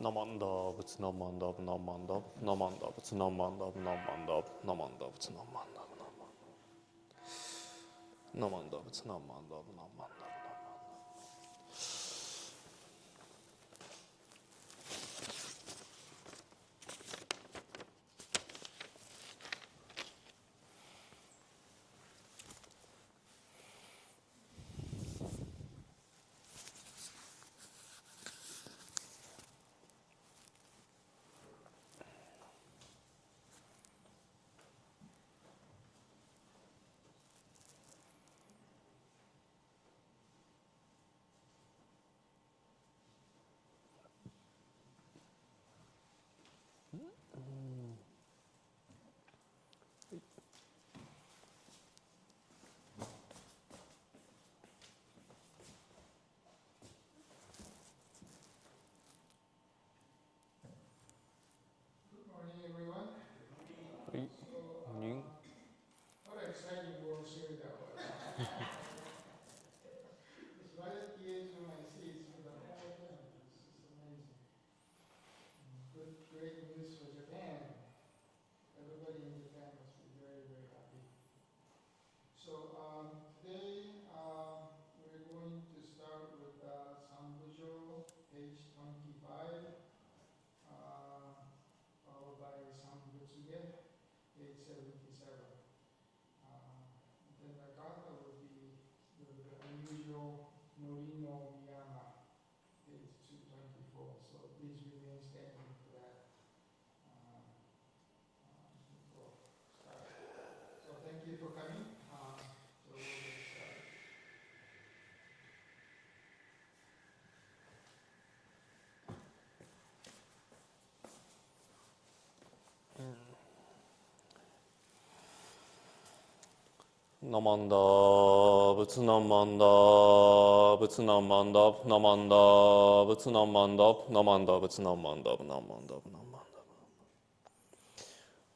Namanda, Butsu Namanda, Namanda, Namanda, Butsu Namanda, Namanda, Namanda, Butsu Namanda, Namanda, Butsu Namanda, Namanda. What an exciting World Series that was. Just right at the edge of my seats for the whole thing. It's just amazing. Great news for Japan. Everybody in Japan must be very, very happy. So today we're going to start with Sambujo, page 25, followed by Sambutsuge, page 77. Then the Gatha would be the unusual Norino Miyama, page 224. So please remain standing for that. We'll start. So thank you for coming. So we'll get started. Namanda, Butsu Namanda, Butsu Namanda, Namanda, Butsu Namanda, Namanda, Butsu Namanda, Namanda, Namanda.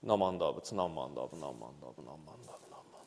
Namanda, Butsu Namanda, Namanda, Namanda, Namanda.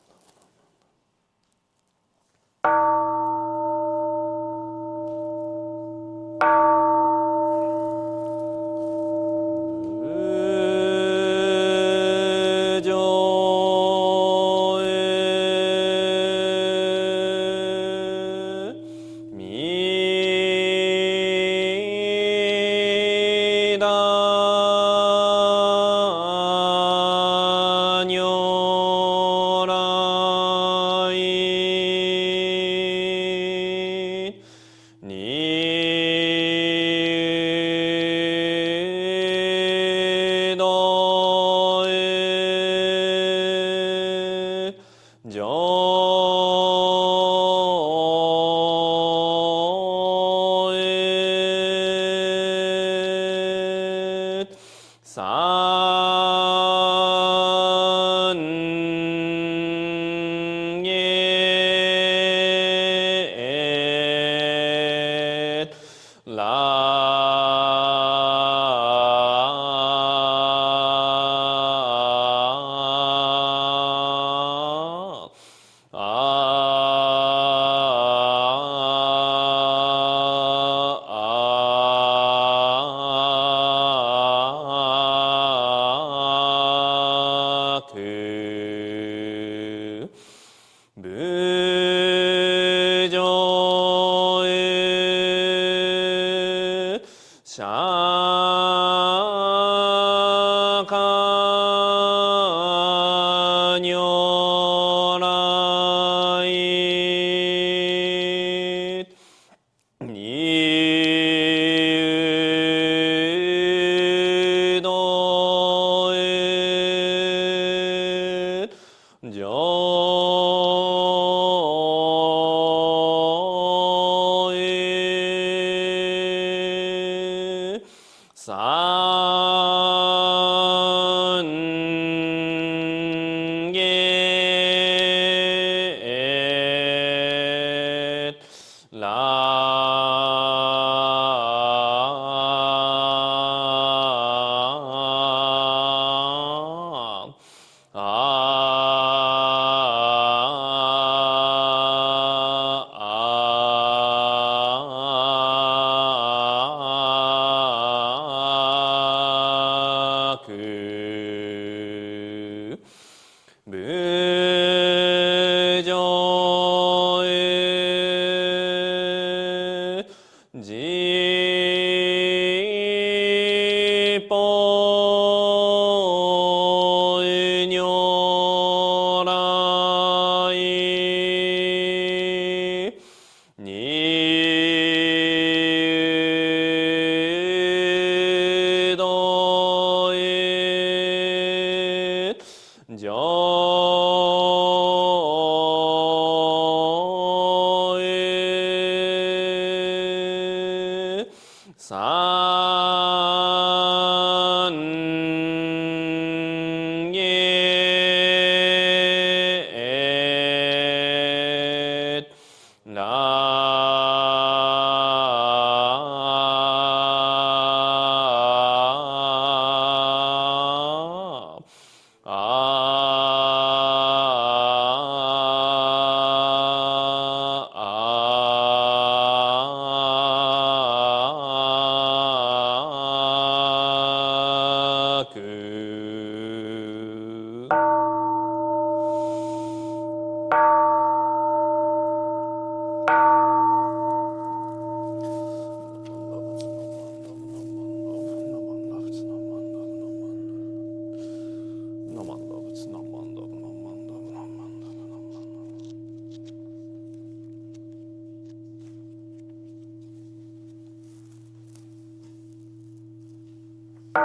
仏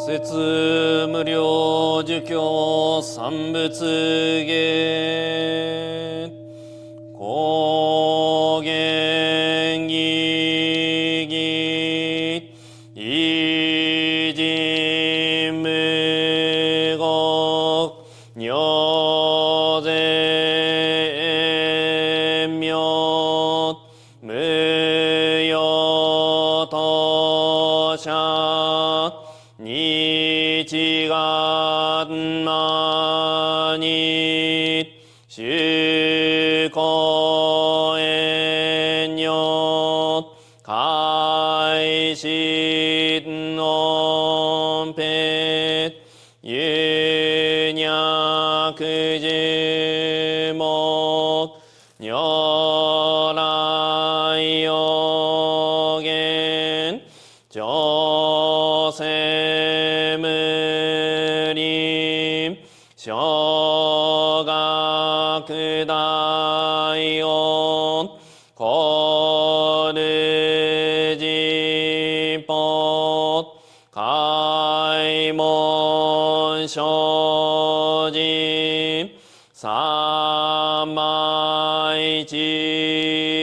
説無量寿経三仏芸高原義義異人無国如前妙無用当社日願魔に修行縁女開始音ペ有脈樹木如来予言上世無理小学大音コルジポ開門生じ三昧知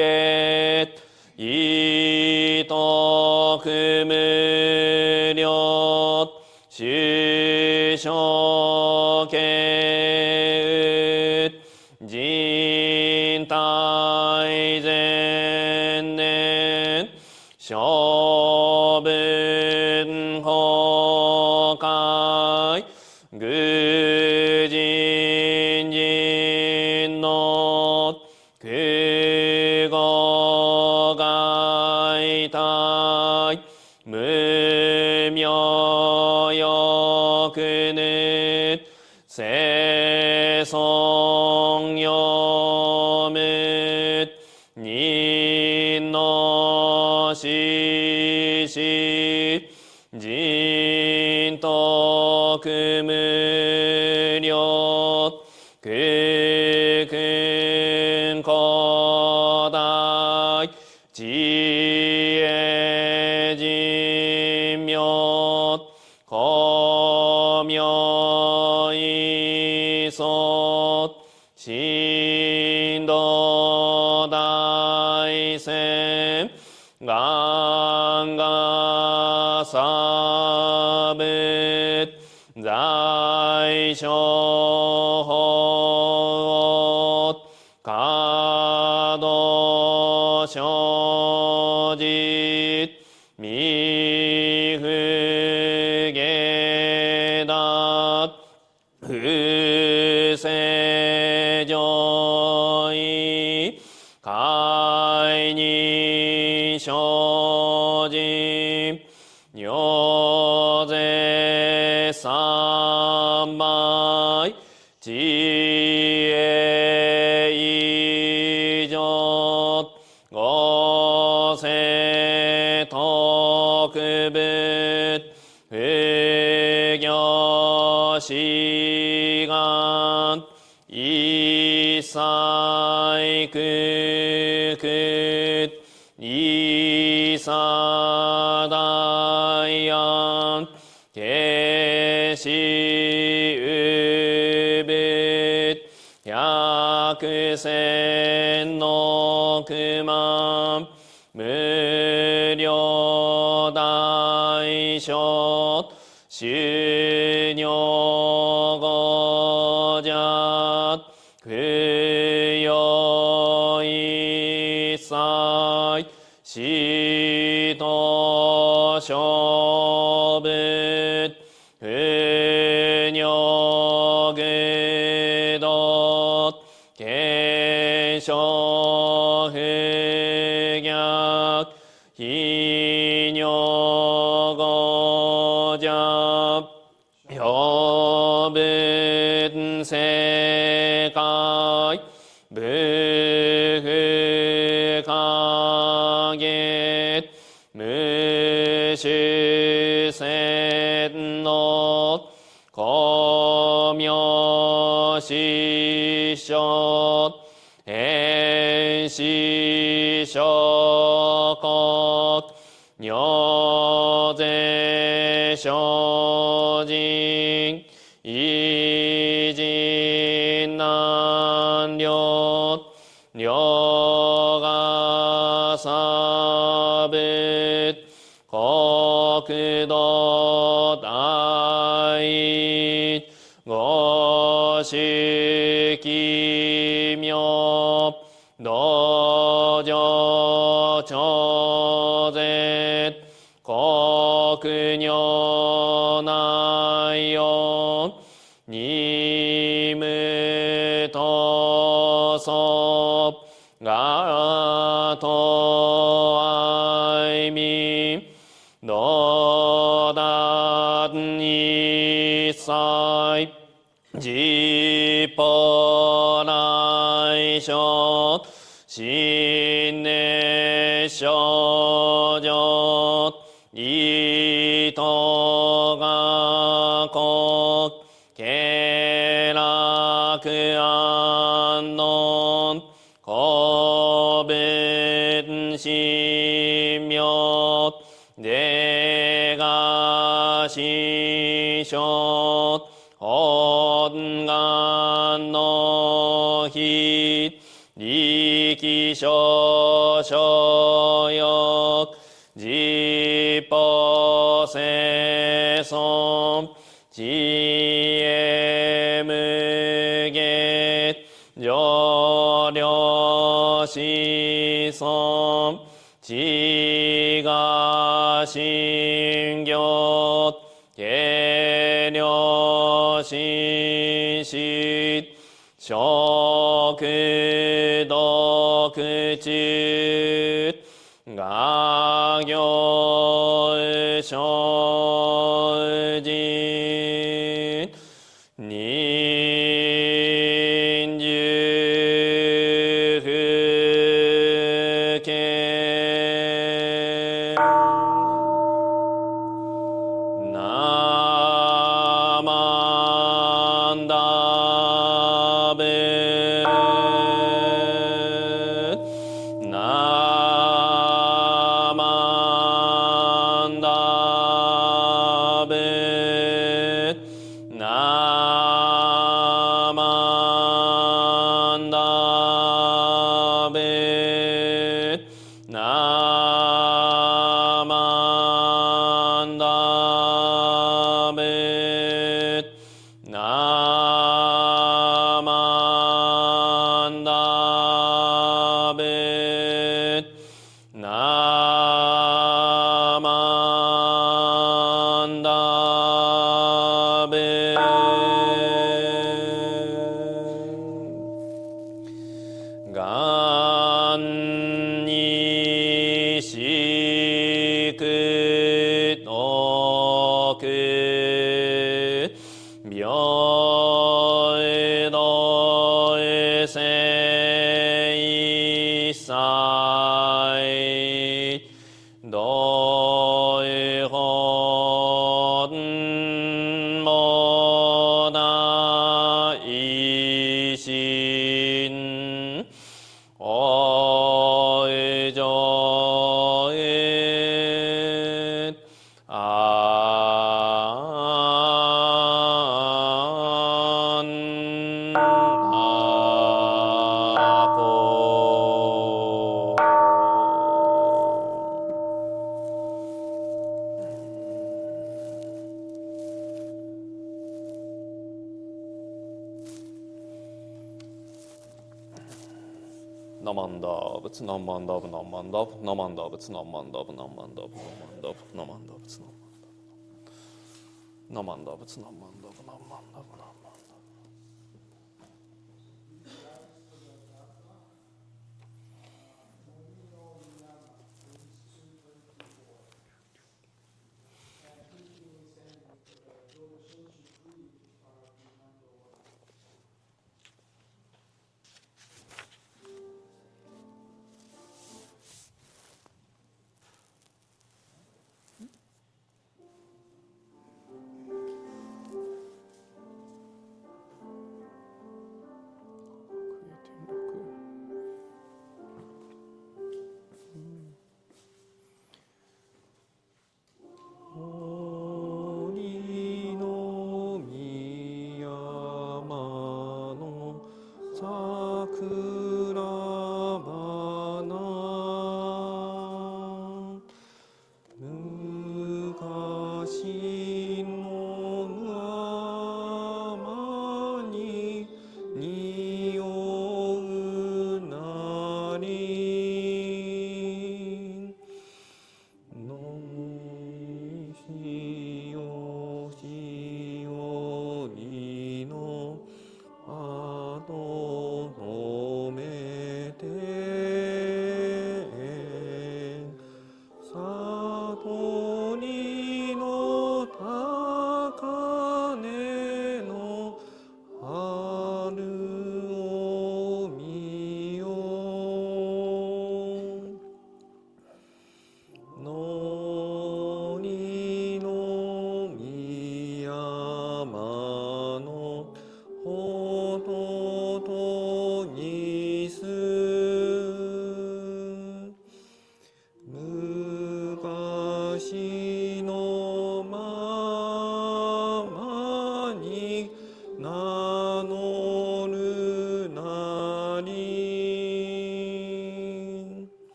恵意徳無量修正形人体前年小文法界愚人人の空語外体無明欲ぬ世尊読む人の死死人徳無量空君古代知恵人妙光明意祖神道大仙願がさぶ在所法可動生じ未不下脱不正上位開に生じ如是三昧知恵以上五世特別不行志願一切空空一切大安決しうぶ百千の九万無量大小修行五者供養一切使徒勝負不尿具道継承不逆非尿五者表分世界不不可月無主戦の光明師匠変師諸国如是精進異人難慮慮が差別国土大五種奇妙道場超絶国如内容二無等相がと愛民道達一切実法内所心熱症状意図が国経楽安穏個別神妙出が師匠本願の日力少々欲実法生存知恵無下上領子孫知が信行計量心識食毒中画行精進忍術不敬ナマンダベナマンダベナマンダベナマンダベナマンダベナマンダベがんにしくとく平等性一切道本もない心おいじょえあんなこナマンダーブツナマンダブナマンダブナマンダブツナマンダブナマンダブナマンダブナマンダブツナマンダブツナマンダブナマンダブナマンダブ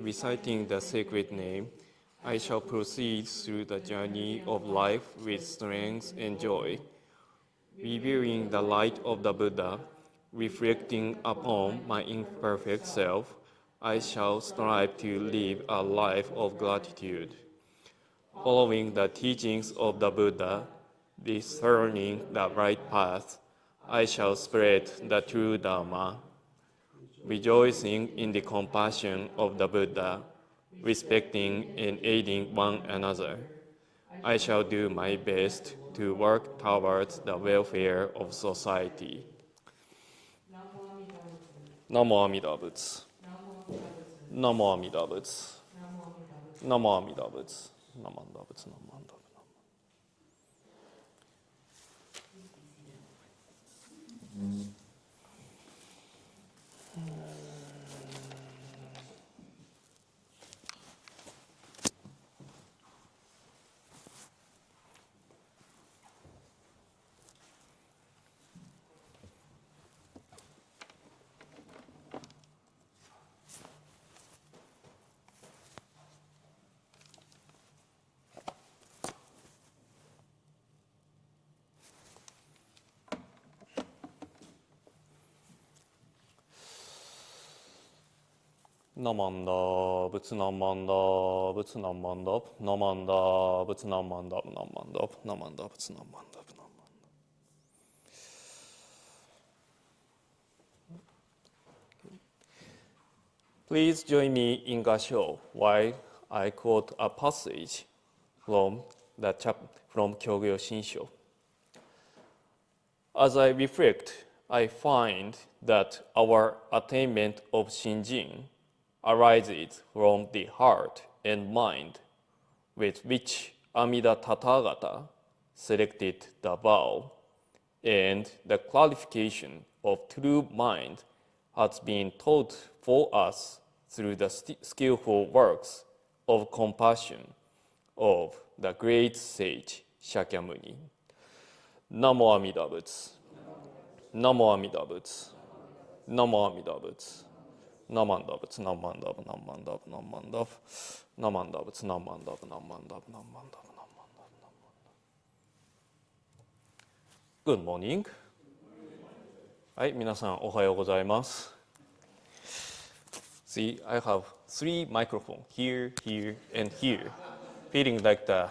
reciting the sacred name, I shall proceed through the journey of life with strength and joy. Reviewing the light of the Buddha, reflecting upon my imperfect self, I shall strive to live a life of gratitude. Following the teachings of the Buddha, discerning the right path, I shall spread the true Dharma. Rejoicing in the compassion of the Buddha, respecting and aiding one another, I shall do my best to work towards the welfare of society. Namo Amida Butsu. Namo Amida Butsu. Namo Amida Butsu. Namo Amida Butsu. Namo Amida Butsu. Namanda, Butsu Namanda, Butsu Namanda, Namanda, Butsu Namanda, Namanda, Namanda, Butsu Namanda, Namanda. Please join me in Gassho while I quote a passage from Jodoshinshu. As I reflect, I find that our attainment of Shinjin arises from the heart and mind with which Amida Tathagata selected the vow, and the clarification of true mind has been taught for us through the skillful works of compassion of the great sage Shakyamuni. Namo Amida Butsu. Namo Amida Butsu. Namo Amida Butsu. Namanda Butsu, Namanda, Namanda, Namanda, Namanda Butsu, Namanda, Namanda, Namanda, Namanda. Good morning. はい、皆さんおはようございます。See, I have 3 microphones here, here, and here, feeling like the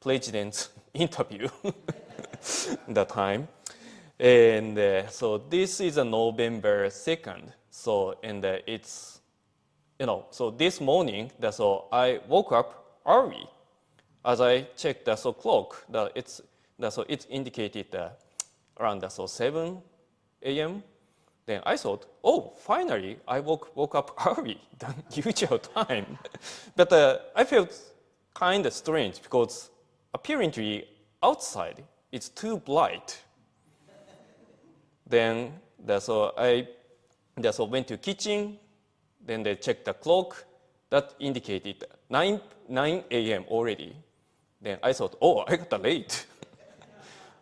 president's interview that time. And so this is a November 2nd. So, and it's, so this morning, so I woke up early. As I checked the clock, it's indicated around 7 a.m. Then I thought, oh, finally, I woke up early than usual time. But I felt kind of strange because apparently outside it's too bright. Then I went to kitchen, then they checked the clock, that indicated 9 a.m. already. Then I thought, oh, I got late.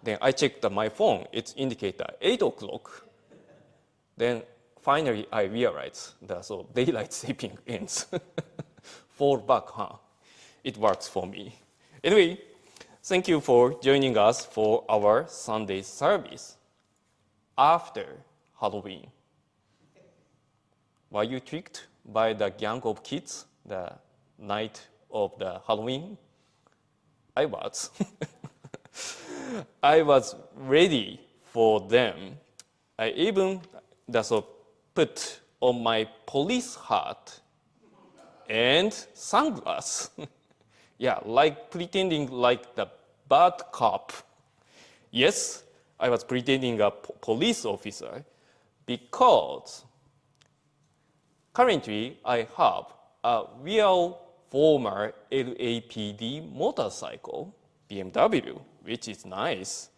Then I checked my phone, it indicated 8 o'clock. Then finally I realized that daylight saving ends. Fall back, huh? It works for me. Anyway, thank you for joining us for our Sunday service after Halloween. Were you tricked by the gang of kids the night of the Halloween? I was. I was ready for them. I even put on my police hat and sunglasses. Yeah, like pretending like the bad cop. Yes, I was pretending a police officer because currently I have a real former LAPD motorcycle, BMW, which is nice.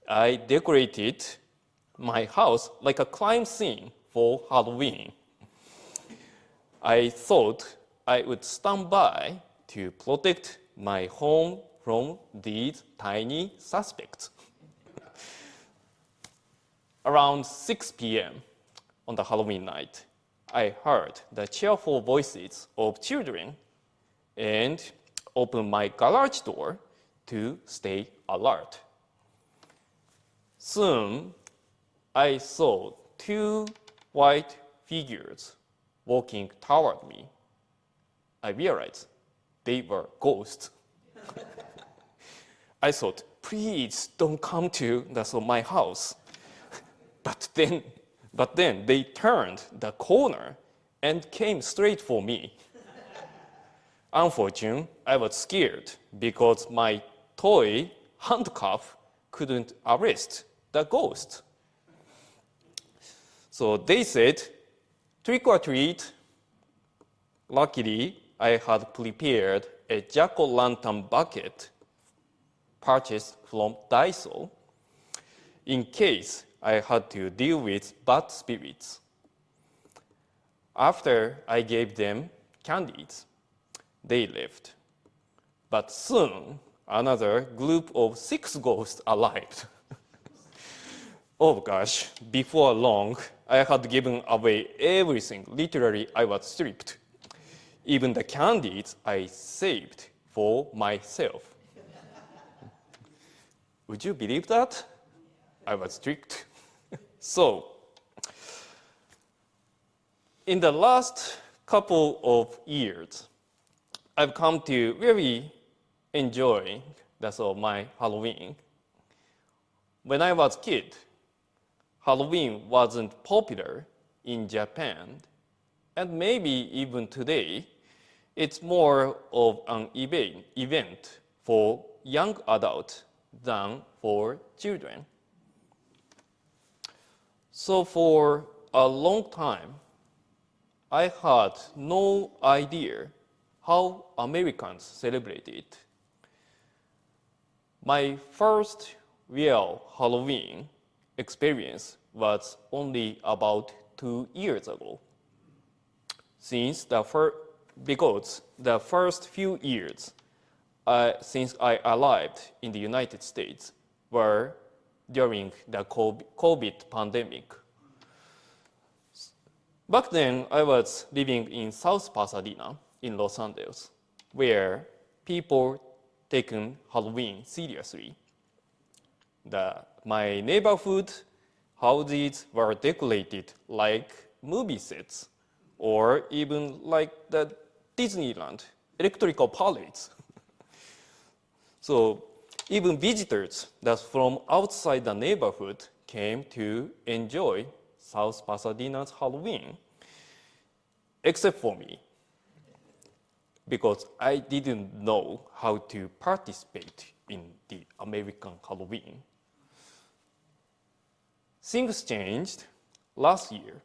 I decorated my house like a crime scene for Halloween. I thought I would stand by to protect my home from these tiny suspects. Around 6 p.m. on the Halloween night, I heard the cheerful voices of children and opened my garage door to stay alert. Soon, I saw two white figures walking toward me. I realized they were ghosts. I thought, please don't come to my house. But then they turned the corner and came straight for me. Unfortunately, I was scared because my toy handcuff couldn't arrest the ghost. So they said, trick or treat. Luckily, I had prepared a jack-o'-lantern bucket purchased from Daiso in case I had to deal with bad spirits. After I gave them candies, they left. But soon, another group of 6 ghosts arrived. Oh gosh, before long, I had given away everything. Literally, I was stripped. Even the candies I saved for myself. Would you believe that? I was tricked. So, in the last couple of years, I've come to really enjoy my Halloween. When I was a kid, Halloween wasn't popular in Japan, and maybe even today, it's more of an event for young adults than for children. So for a long time, I had no idea how Americans celebrate it. My first real Halloween experience was only about 2 years ago. Because the first few years since I arrived in the United States were during the COVID pandemic. Back then, I was living in South Pasadena in Los Angeles, where people taken Halloween seriously. My neighborhood houses were decorated like movie sets, or even like the Disneyland electrical parades. So even visitors from outside the neighborhood came to enjoy South Pasadena's Halloween, except for me, because I didn't know how to participate in the American Halloween. Things changed last year.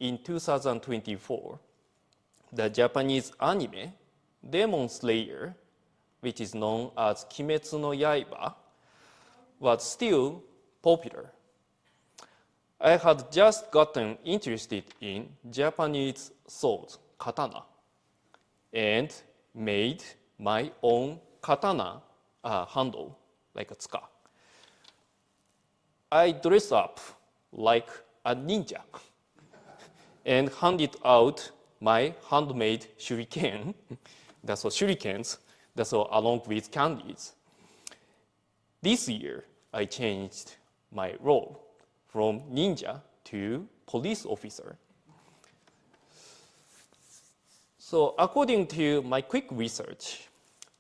In 2024, the Japanese anime Demon Slayer, which is known as Kimetsu no Yaiba, was still popular. I had just gotten interested in Japanese swords, katana, and made my own katana handle, like a tsuka. I dressed up like a ninja and handed out my handmade shuriken, shurikens, along with candies. This year, I changed my role from ninja to police officer. So according to my quick research,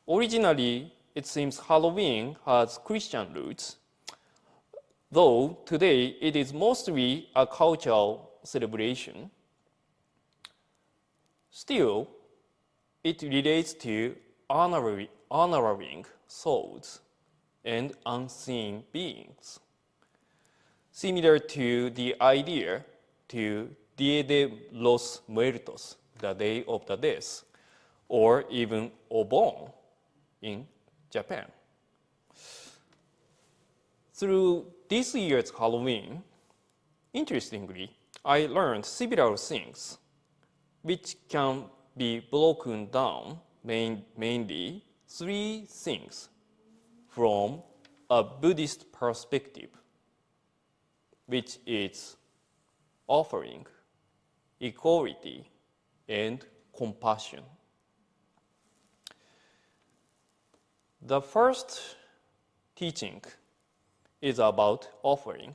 originally it seems Halloween has Christian roots, though today it is mostly a cultural celebration. Still, it relates to honoring souls and unseen beings, similar to the idea to Dia de los Muertos, the Day of the Dead, or even Obon in Japan. Through this year's Halloween, interestingly, I learned several things which can be broken down mainly 3 things from a Buddhist perspective, which is offering, equality, and compassion. The first teaching is about offering.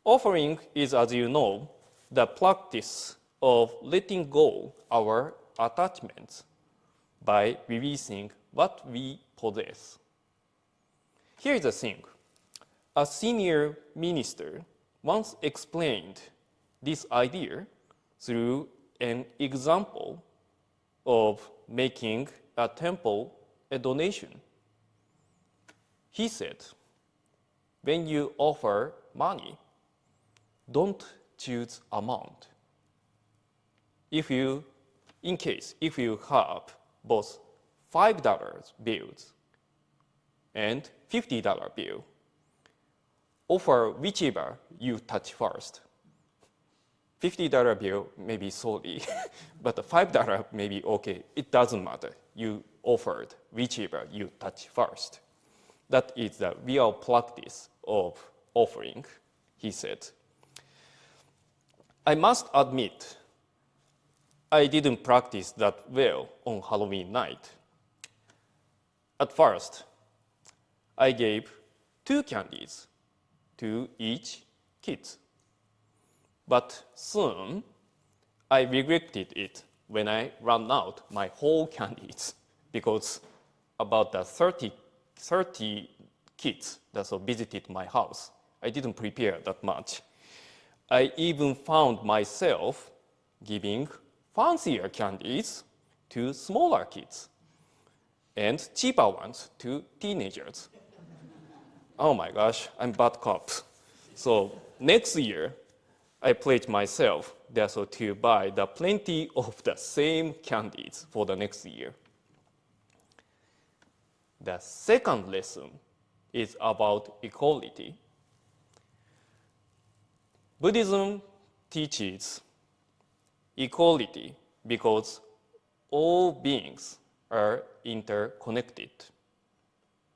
Offering is, as you know, the practice of letting go our attachments by releasing what we possess. Here is the thing. A senior minister once explained this idea through an example of making a temple a donation. He said, when you offer money, don't choose amount. If you have both $5 bills and $50 bill, offer whichever you touch first. $50 bill may be sorry, but the $5 may be okay. It doesn't matter. You offered whichever you touch first. That is the real practice of offering, he said. I must admit, I didn't practice that well on Halloween night. At first, I gave 2 candies to each kid. But soon, I regretted it when I ran out my whole candies because about the 30 kids that visited my house. I didn't prepare that much. I even found myself giving fancier candies to smaller kids and cheaper ones to teenagers. Oh my gosh, I'm bad cop. So next year, I pledged myself to buy the plenty of the same candies for the next year. The second lesson is about equality. Buddhism teaches equality because all beings are interconnected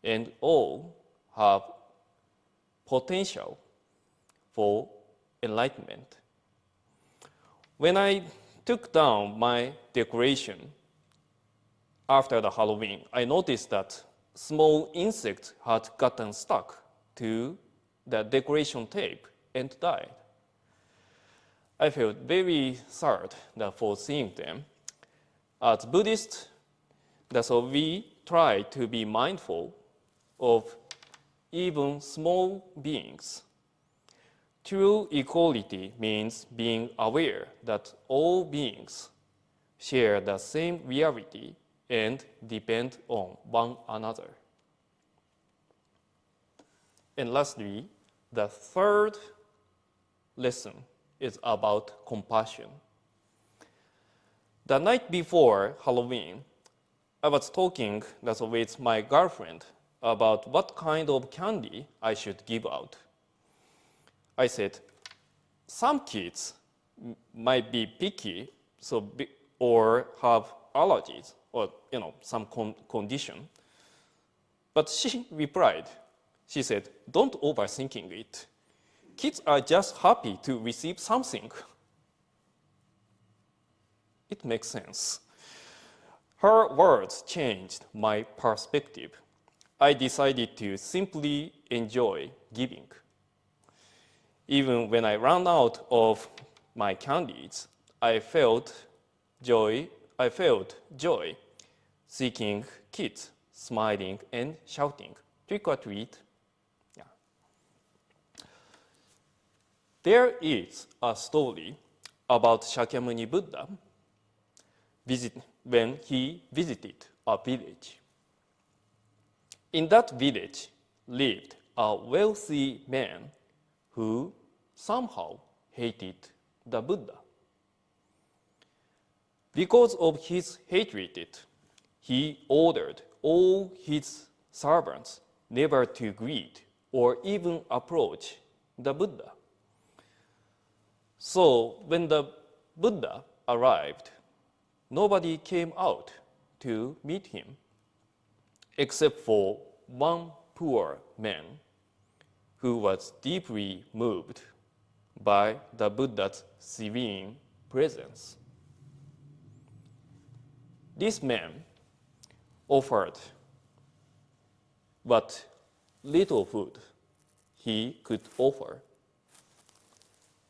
and all have potential for enlightenment. When I took down my decoration after the Halloween, I noticed that small insects had gotten stuck to the decoration tape and died. I felt very sad for seeing them. As Buddhists, we try to be mindful of even small beings. True equality means being aware that all beings share the same reality and depend on one another. And lastly, the third lesson is about compassion. The night before Halloween, I was talking with my girlfriend about what kind of candy I should give out. I said, some kids might be picky or have allergies or some condition. But she replied, she said, don't overthinking it. Kids are just happy to receive something. It makes sense. Her words changed my perspective. I decided to simply enjoy giving. Even when I ran out of my candies, I felt joy seeing kids smiling and shouting, trick or treat. Yeah. There is a story about Shakyamuni Buddha when he visited a village. In that village lived a wealthy man who somehow hated the Buddha. Because of his hatred, he ordered all his servants never to greet or even approach the Buddha. So when the Buddha arrived, nobody came out to meet him except for one poor man who was deeply moved by the Buddha's serene presence. This man offered what little food he could offer,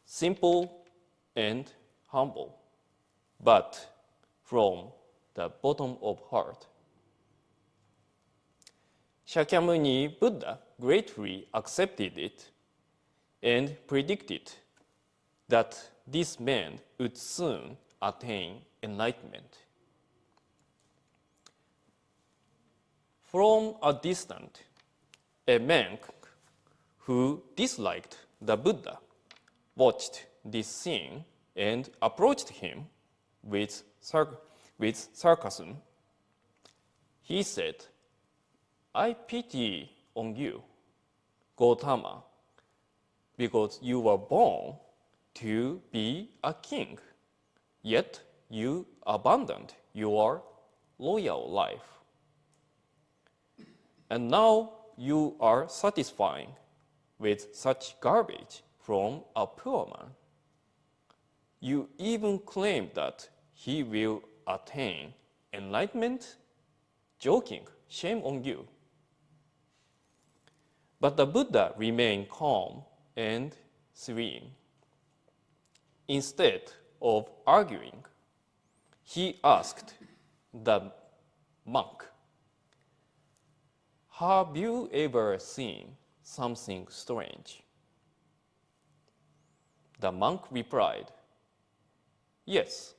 simple and humble, but from the bottom of heart. Shakyamuni Buddha gratefully accepted it and predicted that this man would soon attain enlightenment. From a distance, a monk who disliked the Buddha watched this scene and approached him with sarcasm. He said, "I pity on you, Gautama, because you were born to be a king, yet you abandoned your royal life. And now you are satisfying with such garbage from a poor man. You even claim that he will attain enlightenment? Joking, shame on you." But the Buddha remained calm and serene. Instead of arguing, he asked the monk, "Have you ever seen something strange?" The monk replied, "Yes,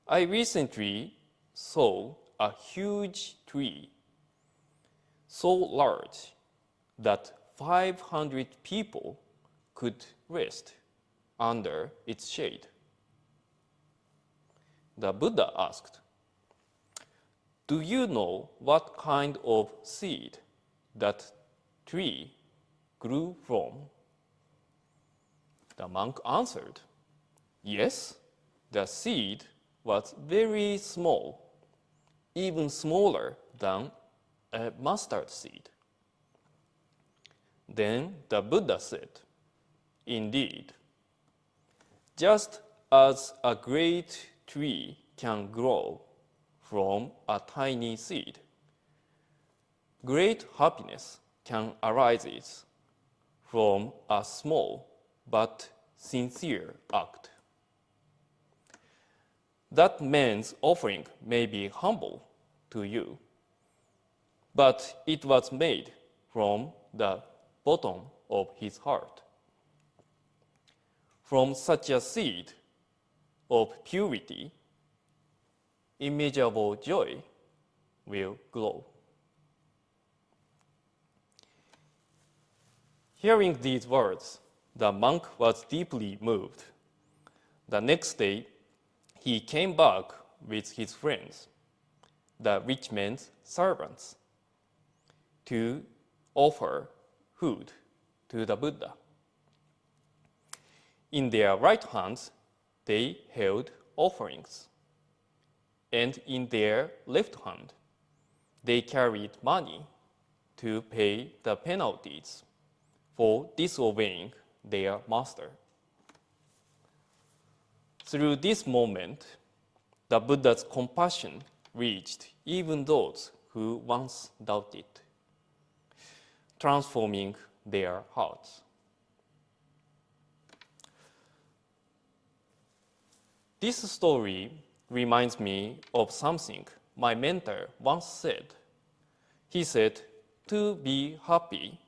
I recently saw a huge tree, so large that 500 people could rest under its shade." The Buddha asked, "Do you know what kind of seed that tree grew from?" The monk answered, "Yes, the seed was very small, even smaller than a mustard seed." Then the Buddha said, "Indeed, just as a great tree can grow from a tiny seed, great happiness can arise from a small but sincere act. That man's offering may be humble to you, but it was made from the bottom of his heart. From such a seed of purity, immeasurable joy will grow." Hearing these words, the monk was deeply moved. The next day, he came back with his friends, the rich man's servants, to offer food to the Buddha. In their right hands, they held offerings, and in their left hand, they carried money to pay the penalties for disobeying their master. Through this moment, the Buddha's compassion reached even those who once doubted, transforming their hearts. This story reminds me of something my mentor once said. He said, "To be happy,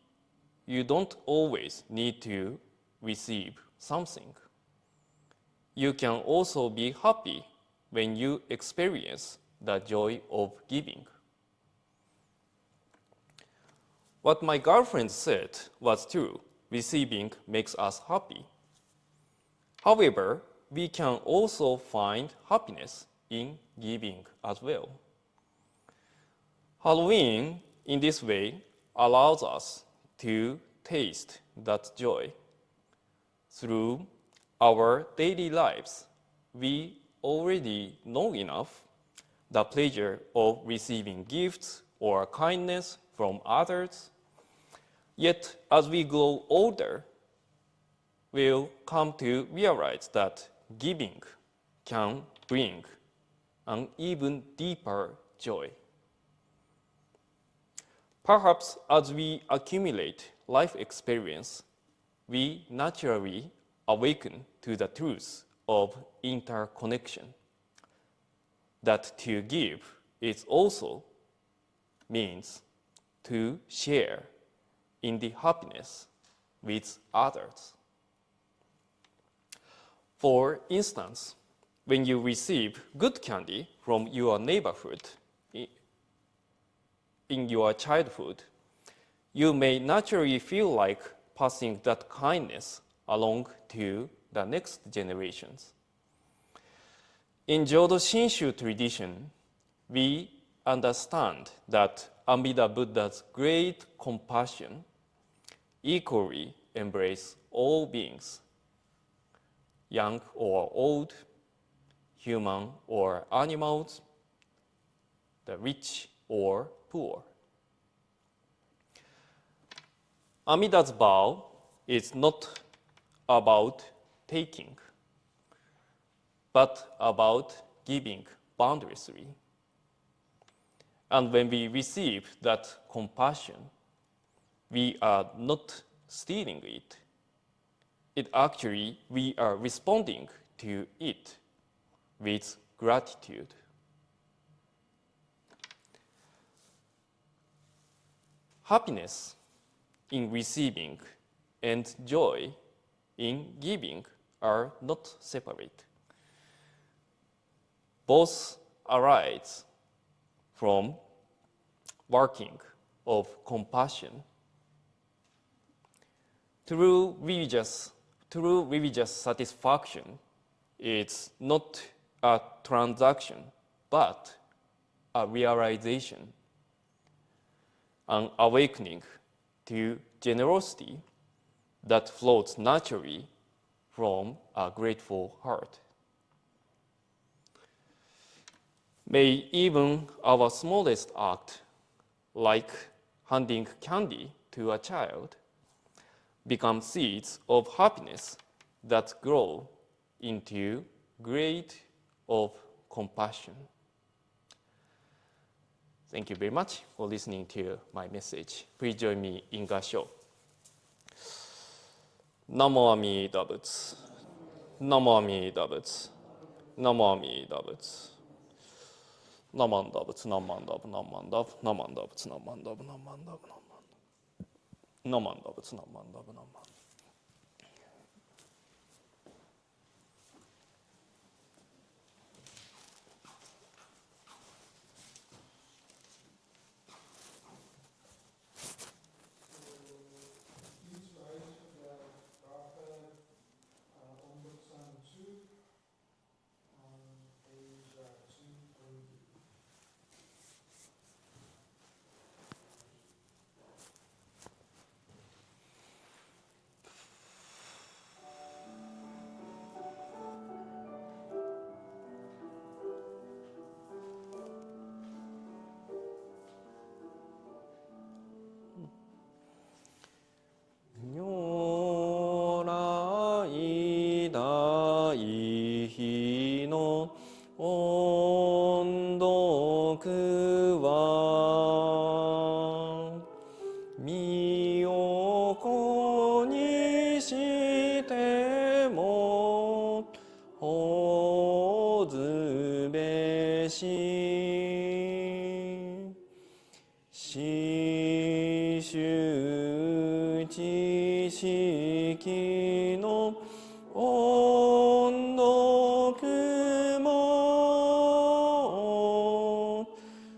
you don't always need to receive something. You can also be happy when you experience the joy of giving." What my girlfriend said was true. Receiving makes us happy. However, we can also find happiness in giving as well. Halloween, in this way, allows us to taste that joy. Through our daily lives, we already know enough the pleasure of receiving gifts or kindness from others. Yet, as we grow older, we'll come to realize that giving can bring an even deeper joy. Perhaps as we accumulate life experience, we naturally awaken to the truth of interconnection. That to give is also means to share in the happiness with others. For instance, when you receive good candy from your neighborhood in your childhood, you may naturally feel like passing that kindness along to the next generations. In Jodoshinshu tradition, we understand that Amida Buddha's great compassion equally embraces all beings, young or old, human or animals, the rich or poor. Amida's vow is not about taking, but about giving boundlessly. And when we receive that compassion, we are not stealing it. We are responding to it with gratitude. Happiness in receiving and joy in giving are not separate. Both arise from working of compassion. True religious satisfaction is not a transaction, but a realization, an awakening to generosity that flows naturally from a grateful heart. May even our smallest act, like handing candy to a child, become seeds of happiness that grow into great of compassion. Thank you very much for listening to my message. Please join me in Gassho. Namo Amida Butsu. Namo Amida Butsu. Namo Amida Butsu. Namanda Butsu, Namanda, Namanda, Namanda Butsu, Namanda, Namanda, Namanda. Namanda Butsu, Namanda, Namanda. Please write the Gatha Sambutsuge on page 240. Nyorai dai hi no ondoku wa miyoko ni shite mo hozu beshi shishu知識の音読も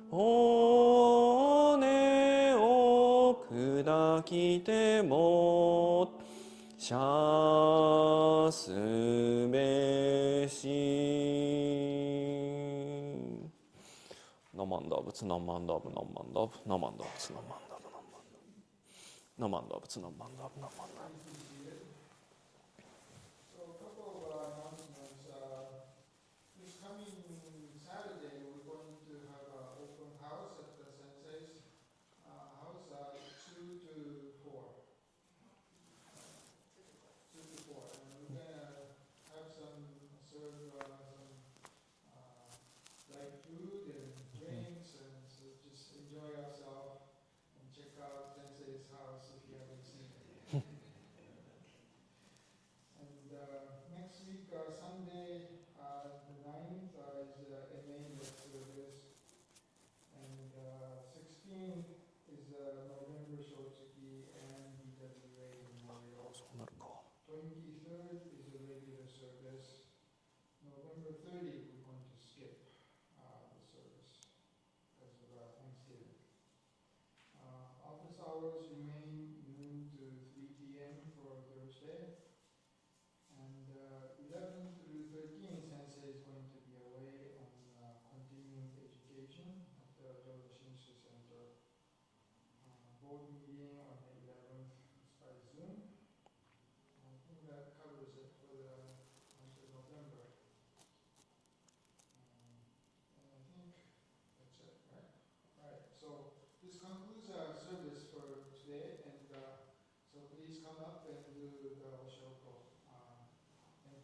骨を砕きてもシャスべしナマンダブツナマンダブナマンダブナマンダブツナマンダブナマンダブツナマンダブナマンダブ So a couple of announcements. This coming Saturday, we're going to have an open house at the sensei's house, 2 to 4. 2 to 4. And we're going to have serve some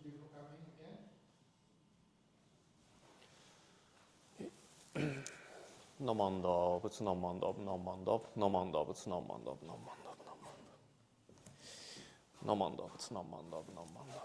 you for coming again. Namanda, Butsu Namanda, Namanda, Namanda, Butsu Namanda, Namanda, Namanda. Namanda, Butsu Namanda, Namanda.